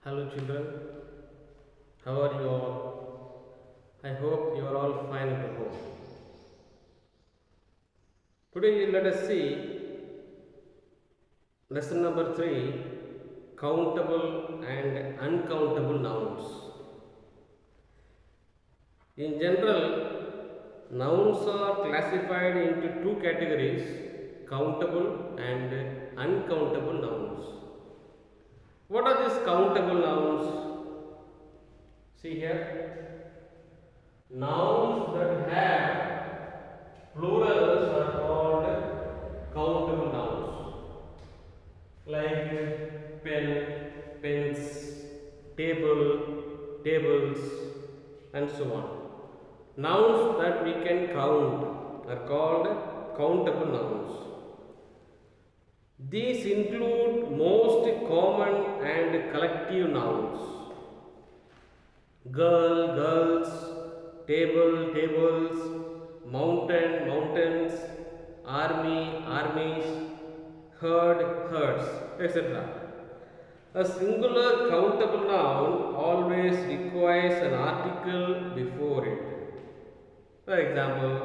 Hello children, how are you all? I hope you are all fine at home. Today let us see lesson number 3, countable and uncountable nouns. In general, nouns are classified into two categories, countable and uncountable nouns. What are these countable nouns? See here, nouns that have plurals are called countable nouns, like pen, pens, table, tables, and so on. Nouns that we can count are called countable nouns. These include most common and collective nouns: girl, girls, table, tables, mountain, mountains, army, armies, herd, herds, etc. A singular countable noun always requires an article before it. For example,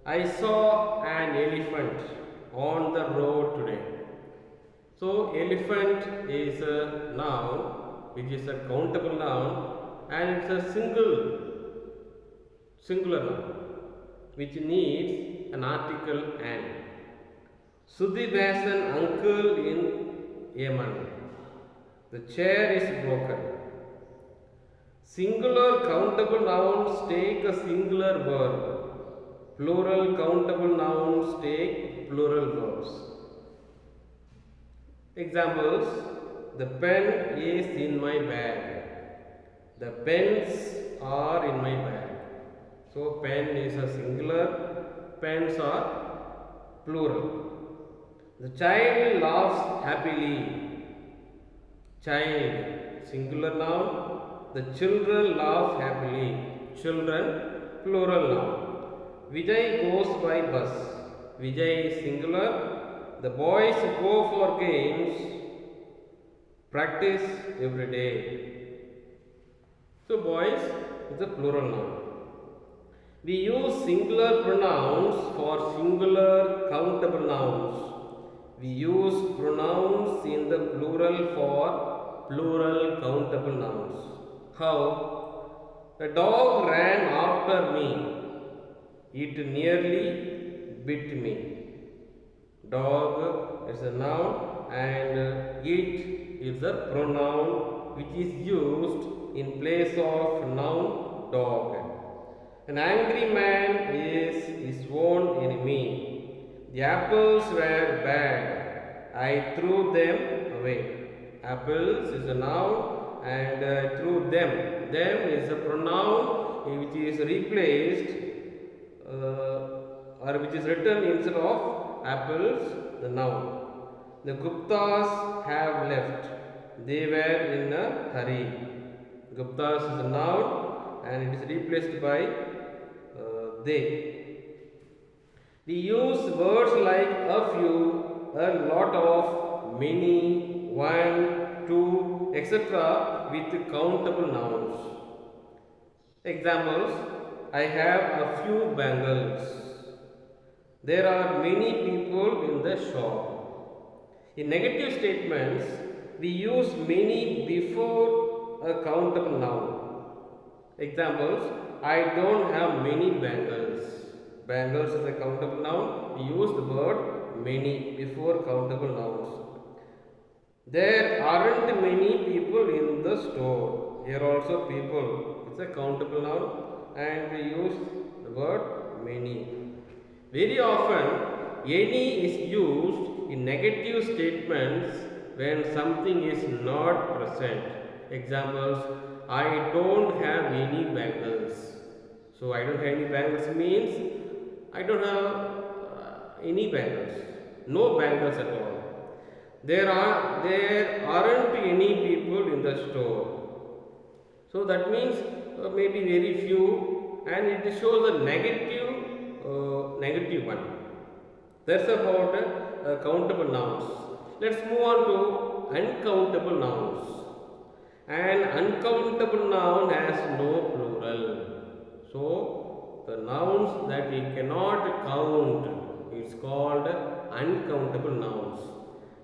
I saw an elephant on the road today. So, elephant is a noun which is a countable noun and it's a singular noun which needs an article and. Sudhir has an uncle in Yemen. The chair is broken. Singular countable nouns take a singular verb. Plural countable nouns take plural verbs. Examples: the pen is in my bag. The pens are in my bag. So, pen is a singular, pens are plural. The child laughs happily. Child, singular noun. The children laugh happily. Children, plural noun. Vijay goes by bus. Vijay is singular. The boys go for games, practice every day. So, boys is a plural noun. We use singular pronouns for singular countable nouns. We use pronouns in the plural for plural countable nouns. How? A dog ran after me. It nearly bit me. Dog is a noun and it is a pronoun which is used in place of noun dog. An angry man is his own enemy. The apples were bad. I threw them away. Apples is a noun and I threw them. Them is a pronoun which is replaced or which is written instead of apples, the noun. The Guptas have left. They were in a hurry. Guptas is a noun and it is replaced by they. We use words like a few, a lot of, many, one, two, etc. with countable nouns. Examples: I have a few bangles. There are many people in the shop. In negative statements, we use many before a countable noun. Examples: I don't have many bangles. Bangles is a countable noun. We use the word many before countable nouns. There aren't many people in the store. Here also people. It's a countable noun and we use the word many. Very often, any is used in negative statements when something is not present. Examples: I don't have any bangles. So, I don't have any bangles means I don't have any bangles. No bangles at all. There aren't any people in the store. So, that means maybe very few and it shows a negative one. That's about countable nouns. Let's move on to uncountable nouns. An uncountable noun has no plural. So, the nouns that we cannot count is called uncountable nouns.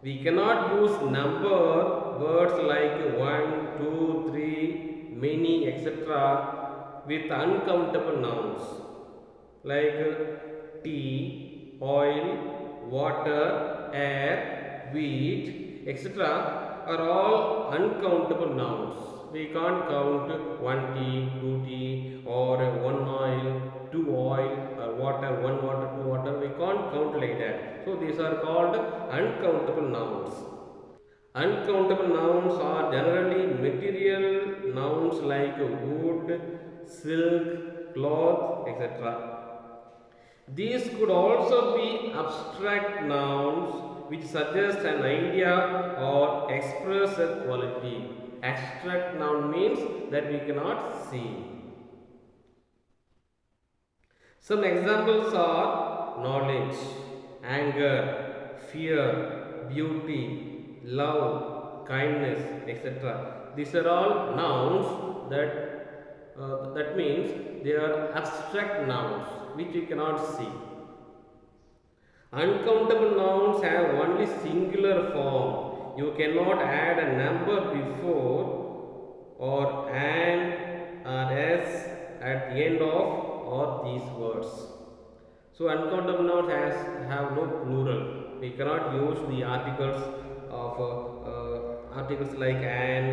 We cannot use number words like 1, 2, 3, many, etc. with uncountable nouns like tea, oil, water, air, wheat, etc. are all uncountable nouns. We can't count one tea, two tea, or one oil, two oil, or water, one water, two water. We can't count like that. So these are called uncountable nouns. Uncountable nouns are generally material nouns like wood, silk, cloth, etc. These could also be abstract nouns which suggest an idea or express a quality. Abstract noun means that we cannot see. Some examples are knowledge, anger, fear, beauty, love, kindness, etc. These are all nouns that means they are abstract nouns which we cannot see. Uncountable nouns have only singular form. You cannot add a number before or an or s at the end of or these words. So uncountable nouns have no plural. We cannot use the articles of articles like an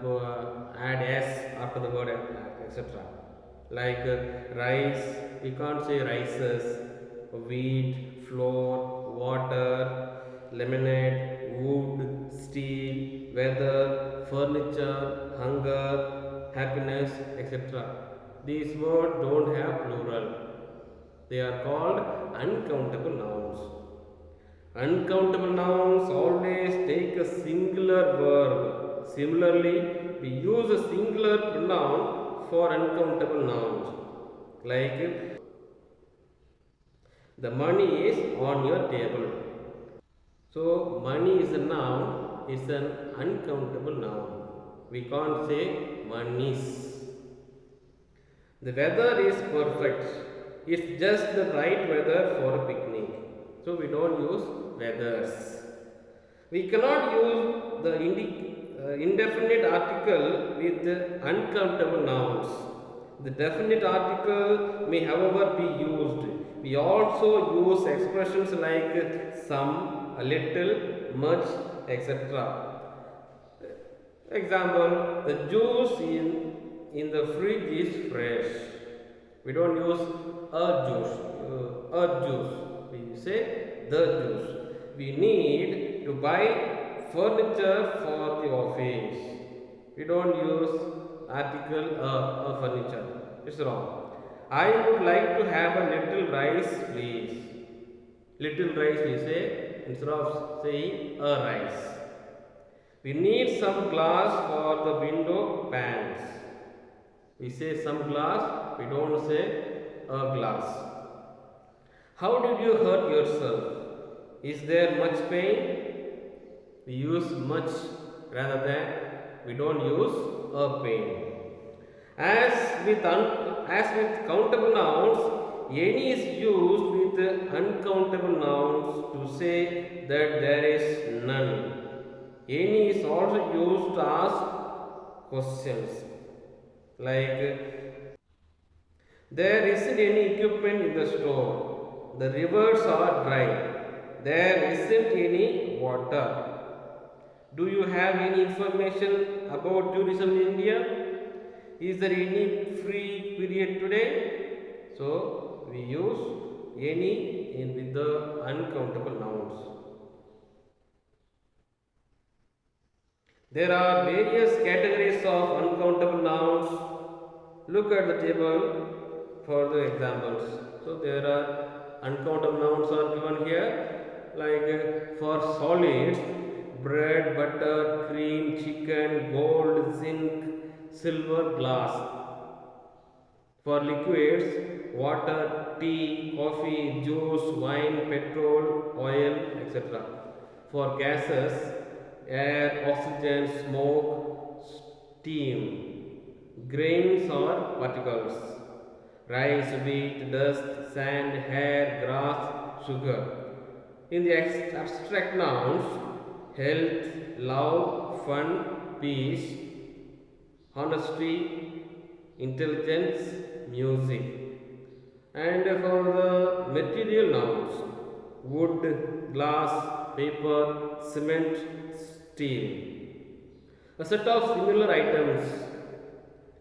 or add s after the word etc. Like rice, we can't say rices. Wheat, flour, water, lemonade, wood, steel, weather, furniture, hunger, happiness, etc. These words don't have plural. They are called uncountable nouns. Uncountable nouns always take a singular verb. Similarly, we use a singular pronoun for uncountable nouns. Like the money is on your table. So, money is a noun, is an uncountable noun. We can't say monies. The weather is perfect. It's just the right weather for a picnic. So, we don't use weathers. We cannot use the indefinite article with uncountable nouns. The definite article may, however, be used. We also use expressions like some, a little, much, etc. Example, the juice in the fridge is fresh. We don't use a juice. We say the juice. We need to buy furniture for the office. We don't use article a furniture. It's wrong. I would like to have a little rice, please. Little rice we say instead of saying a rice. We need some glass for the window panes. We say some glass, we don't say a glass. How did you hurt yourself? Is there much pain? We use much rather than we don't use a pain. As with countable nouns, any is used with uncountable nouns to say that there is none. Any is also used to ask questions like there isn't any equipment in the store. The rivers are dry. There isn't any water. Do you have any information about tourism in India? Is there any free period today? So we use any with the uncountable nouns. There are various categories of uncountable nouns. Look at the table for the examples. So there are uncountable nouns are given here, like for solids, bread, butter, cream, chicken, gold, zinc, silver, glass. For liquids, water, tea, coffee, juice, wine, petrol, oil, etc. For gases, air, oxygen, smoke, steam, grains or particles, rice, wheat, dust, sand, hair, grass, sugar. In the abstract nouns, health, love, fun, peace, honesty, intelligence, music. And for the material nouns, wood, glass, paper, cement, steel. A set of similar items,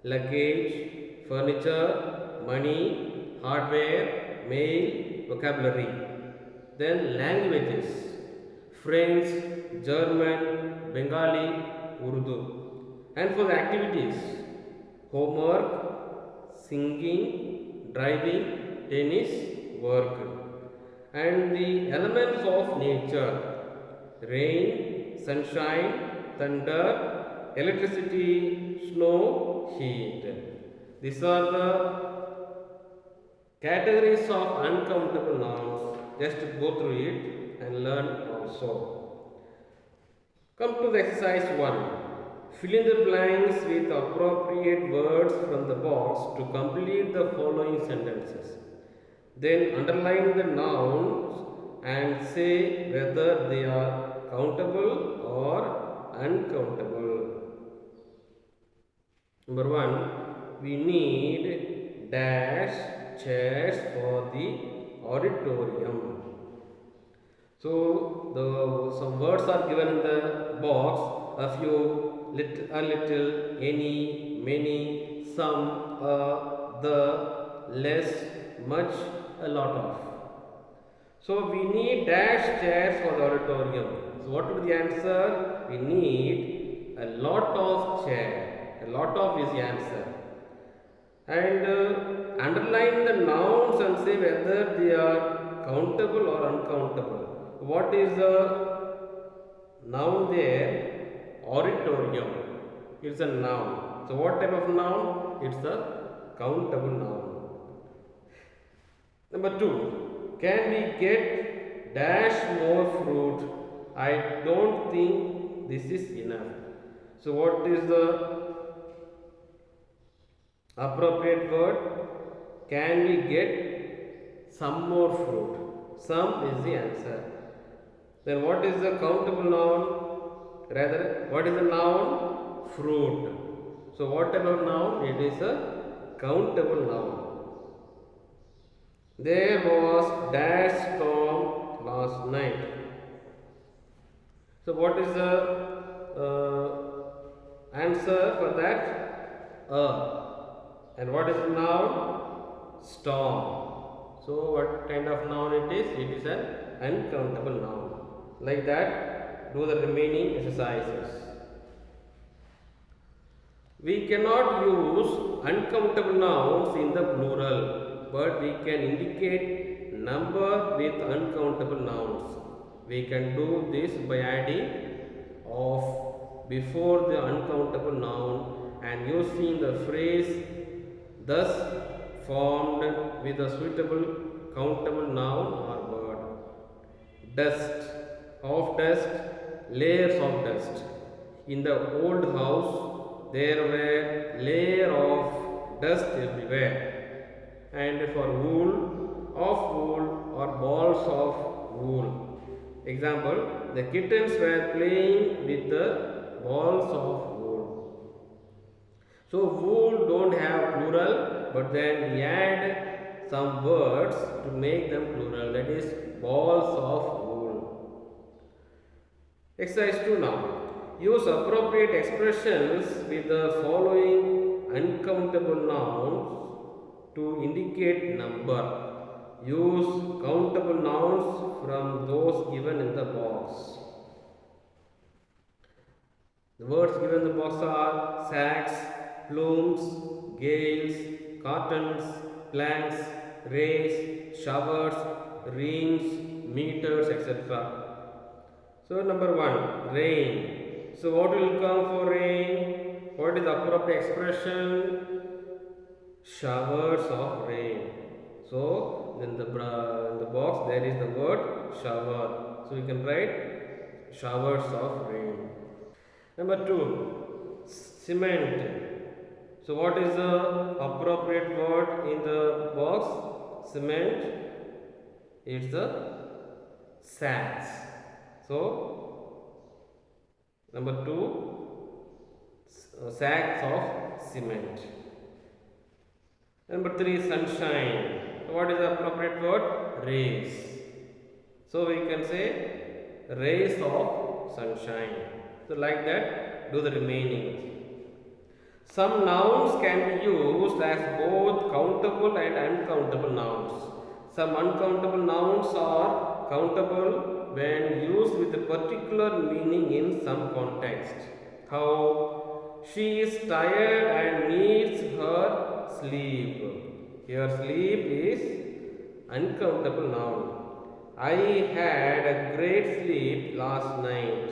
luggage, furniture, money, hardware, mail, vocabulary. Then languages, French, German, Bengali, Urdu. And for the activities, homework, singing, driving, tennis, work. And the elements of nature, rain, sunshine, thunder, electricity, snow, heat. These are the categories of uncountable nouns. Just go through it and learn also. Come to the exercise 1. Fill in the blanks with appropriate words from the box to complete the following sentences. Then underline the nouns and say whether they are countable or uncountable. Number 1. We need dash chairs for the auditorium. So some words are given in the box. A few, a little, any, many, some, the, less, much, a lot of. So we need dash chairs for the auditorium. So what would be the answer? We need a lot of chair. A lot of is the answer. And underline the nouns and say whether they are countable or uncountable. What is the noun there? Auditorium. It's a noun. So what type of noun? It's a countable noun. Number 2. Can we get dash more fruit? I don't think this is enough. So what is the appropriate word? Can we get some more fruit? Some is the answer. Then what is the countable noun? Rather, what is the noun? Fruit. So what type of noun? It is a countable noun. There was dash storm last night. So what is the answer for that? And what is the noun? Storm. So what kind of noun it is? It is an uncountable noun. Like that, do the remaining exercises. We cannot use uncountable nouns in the plural, but we can indicate number with uncountable nouns. We can do this by adding of before the uncountable noun and using the phrase thus formed with a suitable countable noun or word. Dust, of dust, layers of dust. In the old house, there were layers of dust everywhere. And for wool, of wool or balls of wool. Example, the kittens were playing with the balls of wool. So wool don't have plural, but then we add some words to make them plural, that is balls of wool. Exercise 2 now. Use appropriate expressions with the following uncountable nouns to indicate number. Use countable nouns from those given in the box. The words given in the box are sacks, plumes, gales, cartons, planks, rays, showers, reams, meters, etc. So number 1, rain. So what will come for rain? What is the appropriate expression? Showers of rain. So then in the box there is the word shower. So you can write showers of rain. Number 2, cement. So what is the appropriate word in the box? Cement. It's the sacks. So number 2, sacks of cement. Number 3, sunshine. What is the appropriate word? Rays. So we can say rays of sunshine. So like that, do the remaining. Some nouns can be used as both countable and uncountable nouns. Some uncountable nouns are countable when used with a particular meaning in some context. How? She is tired and needs her sleep. Here sleep is uncountable noun. I had a great sleep last night.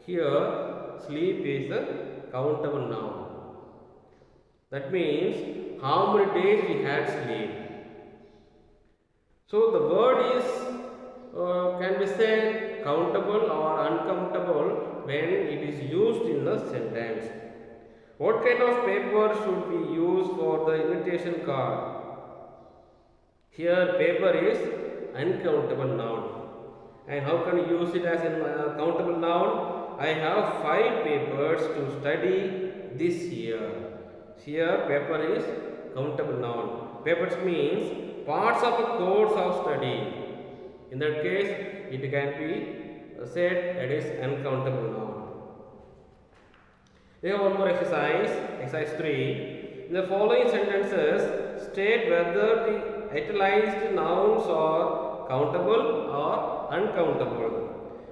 Here sleep is a countable noun. That means how many days we had sleep. So the word is can be said countable or uncountable when it is used in a sentence. What kind of paper should we use for the invitation card? Here paper is uncountable noun. And how can you use it as a countable noun? I have 5 papers to study this year. Here paper is countable noun. Papers means parts of a course of study. In that case, it can be said that is uncountable noun. We have one more exercise, exercise 3. In the following sentences, state whether the italicized nouns are countable or uncountable.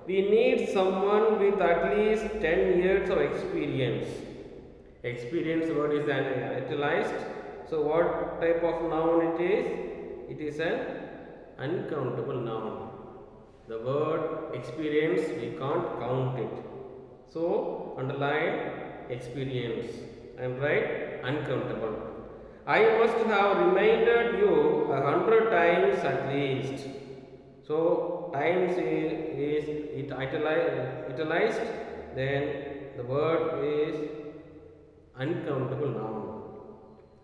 We need someone with at least 10 years of experience. Experience word is an italicized. So what type of noun it is? It is an uncountable noun. The word experience, we can't count it. So underline experience. I am right, uncountable. I must have reminded you 100 times at least. So times is it italicized, then the word is uncountable noun.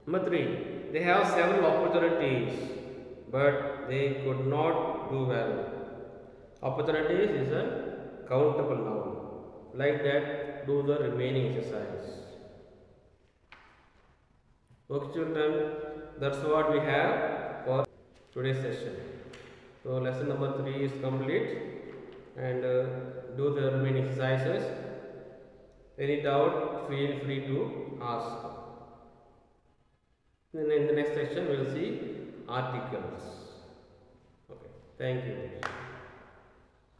Number 3, they have several opportunities, but they could not do well. Opportunities is a countable noun. Like that, do the remaining exercise. Okay children, that's what we have for today's session. So lesson number 3 is complete, and do the remaining exercises. Any doubt, feel free to ask. Then in the next session we will see articles. Okay, thank you.